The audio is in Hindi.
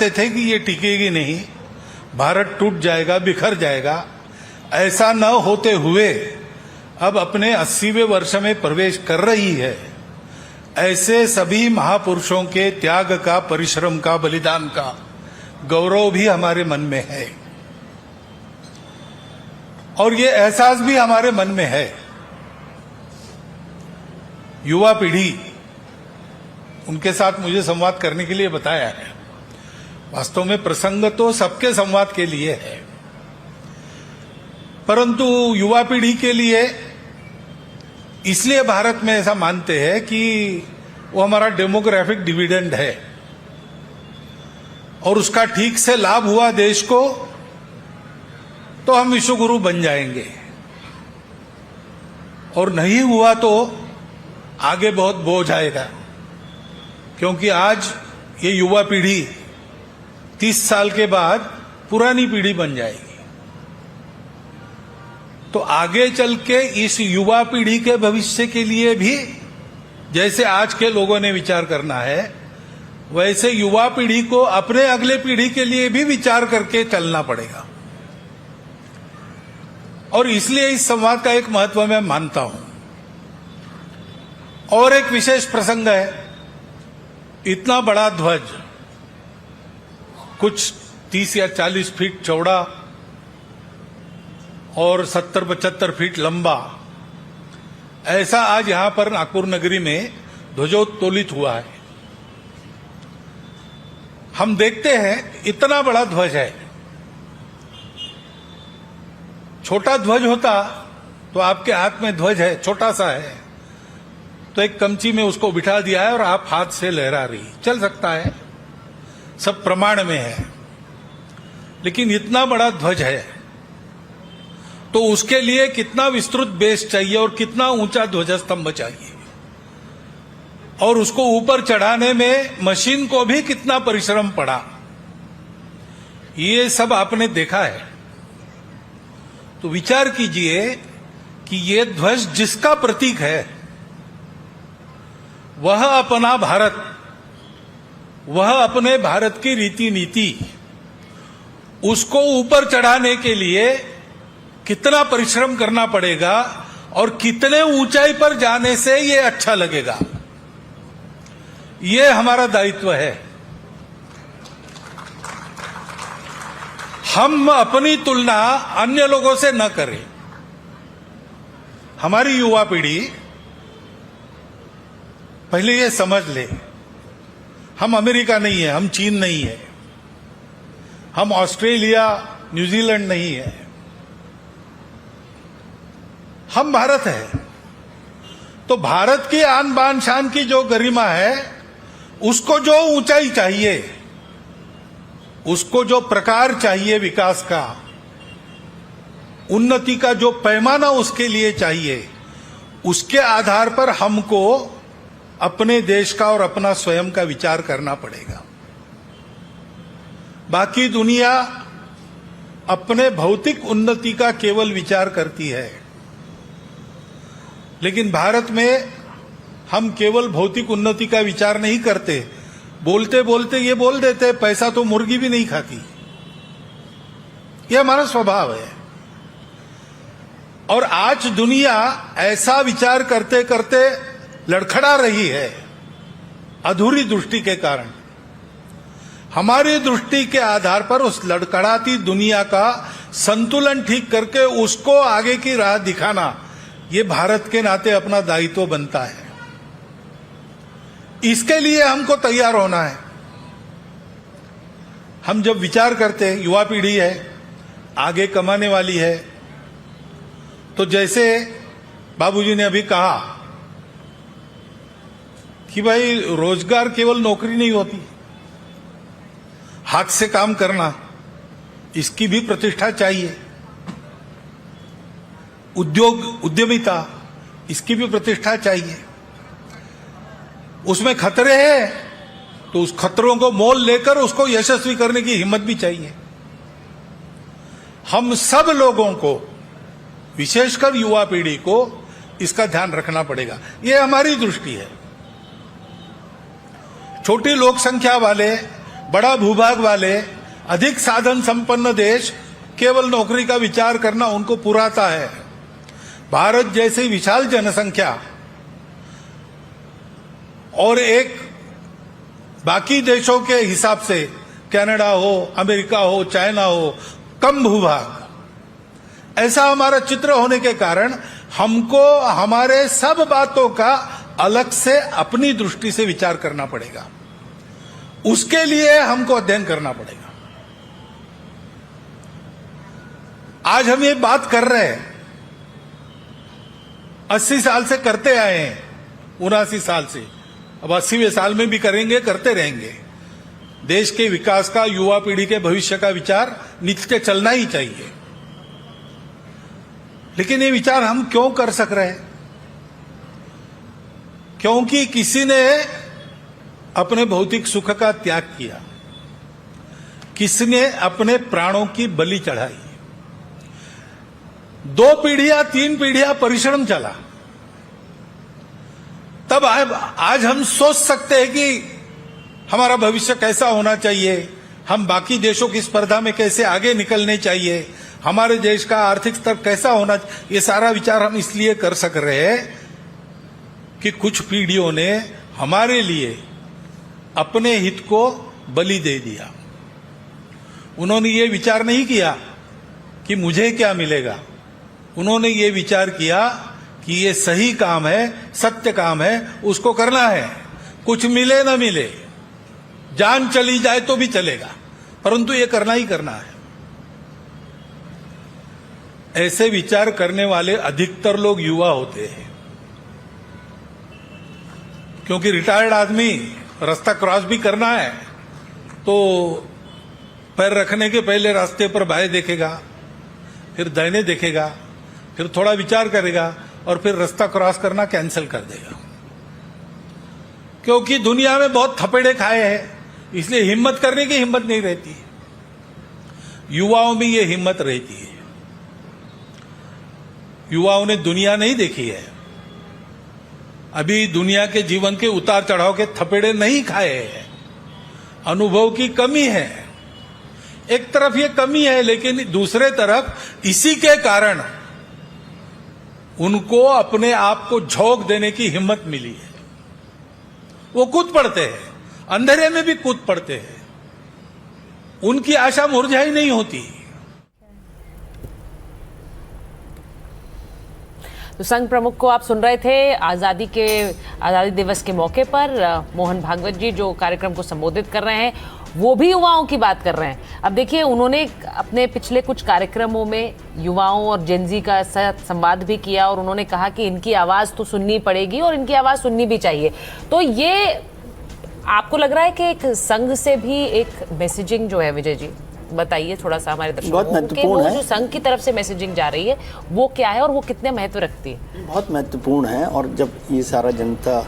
थे कि ये टिकेगी नहीं, भारत टूट जाएगा, बिखर जाएगा। ऐसा न होते हुए अब अपने 80वें वर्ष में प्रवेश कर रही है। ऐसे सभी महापुरुषों के त्याग का, परिश्रम का, बलिदान का गौरव भी हमारे मन में है और ये एहसास भी हमारे मन में है। युवा पीढ़ी, उनके साथ मुझे संवाद करने के लिए बताया है। वास्तव में प्रसंग तो सबके संवाद के लिए है, परंतु युवा पीढ़ी के लिए इसलिए भारत में ऐसा मानते हैं कि वो हमारा डेमोग्राफिक डिविडेंड है और उसका ठीक से लाभ हुआ देश को तो हम विश्वगुरु बन जाएंगे, और नहीं हुआ तो आगे बहुत बोझ आएगा। क्योंकि आज ये युवा पीढ़ी 30 साल के बाद पुरानी पीढ़ी बन जाएगी, तो आगे चल के इस युवा पीढ़ी के भविष्य के लिए भी जैसे आज के लोगों ने विचार करना है, वैसे युवा पीढ़ी को अपने अगले पीढ़ी के लिए भी विचार करके चलना पड़ेगा। और इसलिए इस संवाद का एक महत्व मैं मानता हूं। और एक विशेष प्रसंग है, इतना बड़ा ध्वज, कुछ 30 या 40 फीट चौड़ा और 70-75 फीट लंबा, ऐसा आज यहां पर नागपुर नगरी में ध्वजोत्तोलित हुआ है। हम देखते हैं इतना बड़ा ध्वज है। छोटा ध्वज होता तो आपके हाथ में ध्वज है, छोटा सा है, तो एक कमची में उसको बिठा दिया है और आप हाथ से लहरा रही, चल सकता है, सब प्रमाण में है। लेकिन इतना बड़ा ध्वज है तो उसके लिए कितना विस्तृत बेस चाहिए और कितना ऊंचा ध्वजस्तंभ चाहिए, और उसको ऊपर चढ़ाने में मशीन को भी कितना परिश्रम पड़ा, ये सब आपने देखा है। तो विचार कीजिए कि ये ध्वज जिसका प्रतीक है, वह अपना भारत, वह अपने भारत की रीति नीति, उसको ऊपर चढ़ाने के लिए कितना परिश्रम करना पड़ेगा और कितने ऊंचाई पर जाने से ये अच्छा लगेगा, ये हमारा दायित्व है। हम अपनी तुलना अन्य लोगों से न करें। हमारी युवा पीढ़ी पहले ये समझ ले, हम अमेरिका नहीं है, हम चीन नहीं है, हम ऑस्ट्रेलिया, न्यूजीलैंड नहीं है, हम भारत है। तो भारत की आन बान शान की जो गरिमा है, उसको जो ऊंचाई चाहिए, उसको जो प्रकार चाहिए विकास का, उन्नति का जो पैमाना उसके लिए चाहिए, उसके आधार पर हमको अपने देश का और अपना स्वयं का विचार करना पड़ेगा। बाकी दुनिया अपने भौतिक उन्नति का केवल विचार करती है, लेकिन भारत में हम केवल भौतिक उन्नति का विचार नहीं करते। बोलते बोलते ये बोल देते, पैसा तो मुर्गी भी नहीं खाती, यह हमारा स्वभाव है। और आज दुनिया ऐसा विचार करते करते लड़खड़ा रही है, अधूरी दृष्टि के कारण। हमारी दृष्टि के आधार पर उस लड़खड़ाती दुनिया का संतुलन ठीक करके उसको आगे की राह दिखाना, ये भारत के नाते अपना दायित्व बनता है। इसके लिए हमको तैयार होना है। हम जब विचार करते हैं, युवा पीढ़ी है, आगे कमाने वाली है, तो जैसे बाबूजी ने अभी कहा कि भाई रोजगार केवल नौकरी नहीं होती, हाथ से काम करना, इसकी भी प्रतिष्ठा चाहिए। उद्योग, उद्यमिता, इसकी भी प्रतिष्ठा चाहिए। उसमें खतरे हैं तो उस खतरों को मोल लेकर उसको यशस्वी करने की हिम्मत भी चाहिए। हम सब लोगों को, विशेषकर युवा पीढ़ी को, इसका ध्यान रखना पड़ेगा। ये हमारी दृष्टि है। छोटी लोक संख्या वाले बड़ा भूभाग वाले, अधिक साधन संपन्न देश केवल नौकरी का विचार करना उनको पुराता है। भारत जैसी विशाल जनसंख्या और एक बाकी देशों के हिसाब से कनाडा हो, अमेरिका हो, चाइना हो, कम भूभाग, ऐसा हमारा चित्र होने के कारण हमको हमारे सब बातों का अलग से अपनी दृष्टि से विचार करना पड़ेगा। उसके लिए हमको अध्ययन करना पड़ेगा। आज हम ये बात कर रहे हैं, 80 साल से करते आए हैं, 79 साल से, अब 80वें साल में भी करेंगे, करते रहेंगे। देश के विकास का, युवा पीढ़ी के भविष्य का विचार नित्य चलना ही चाहिए। लेकिन ये विचार हम क्यों कर सक रहे हैं? क्योंकि किसी ने अपने भौतिक सुख का त्याग किया, किसी ने अपने प्राणों की बलि चढ़ाई, 2 पीढ़ियां 3 पीढ़ियां परिश्रम चला। तब आज हम सोच सकते हैं कि हमारा भविष्य कैसा होना चाहिए, हम बाकी देशों की स्पर्धा में कैसे आगे निकलने चाहिए, हमारे देश का आर्थिक स्तर कैसा होना, ये सारा विचार हम इसलिए कर सक रहे हैं कि कुछ पीढ़ियों ने हमारे लिए अपने हित को बलि दे दिया। उन्होंने ये विचार नहीं किया कि मुझे क्या मिलेगा, उन्होंने ये विचार किया कि ये सही काम है, सत्य काम है, उसको करना है। कुछ मिले ना मिले, जान चली जाए तो भी चलेगा, परंतु ये करना ही करना है। ऐसे विचार करने वाले अधिकतर लोग युवा होते हैं, क्योंकि रिटायर्ड आदमी रास्ता क्रॉस भी करना है तो पैर रखने के पहले रास्ते पर बाएं देखेगा, फिर दाहिने देखेगा, फिर थोड़ा विचार करेगा और फिर रास्ता क्रॉस करना कैंसिल कर देगा। क्योंकि दुनिया में बहुत थपेड़े खाए हैं, इसलिए हिम्मत करने की हिम्मत नहीं रहती। युवाओं में ये हिम्मत रहती है। युवाओं ने दुनिया नहीं देखी है, अभी दुनिया के जीवन के उतार चढ़ाव के थपेड़े नहीं खाए हैं, अनुभव की कमी है। एक तरफ ये कमी है, लेकिन दूसरे तरफ इसी के कारण उनको अपने आप को झोंक देने की हिम्मत मिली है। वो कूद पड़ते हैं, अंधेरे में भी कूद पड़ते हैं, उनकी आशा मुरझाई नहीं होती। तो संघ प्रमुख को आप सुन रहे थे आज़ादी दिवस के मौके पर मोहन भागवत जी जो कार्यक्रम को संबोधित कर रहे हैं, वो भी युवाओं की बात कर रहे हैं। अब देखिए, उन्होंने अपने पिछले कुछ कार्यक्रमों में युवाओं और जेनजी का संवाद भी किया और उन्होंने कहा कि इनकी आवाज़ तो सुननी पड़ेगी और इनकी आवाज़ सुननी भी चाहिए। तो ये आपको लग रहा है कि एक संघ से भी एक मैसेजिंग जो है, विजय जी बताइए थोड़ा सा हमारे दर्शकों को कि वो जो संघ की तरफ से मैसेजिंग जा रही है वो क्या है और वो कितने महत्व रखती है? बहुत महत्वपूर्ण है। और जब ये सारा जनता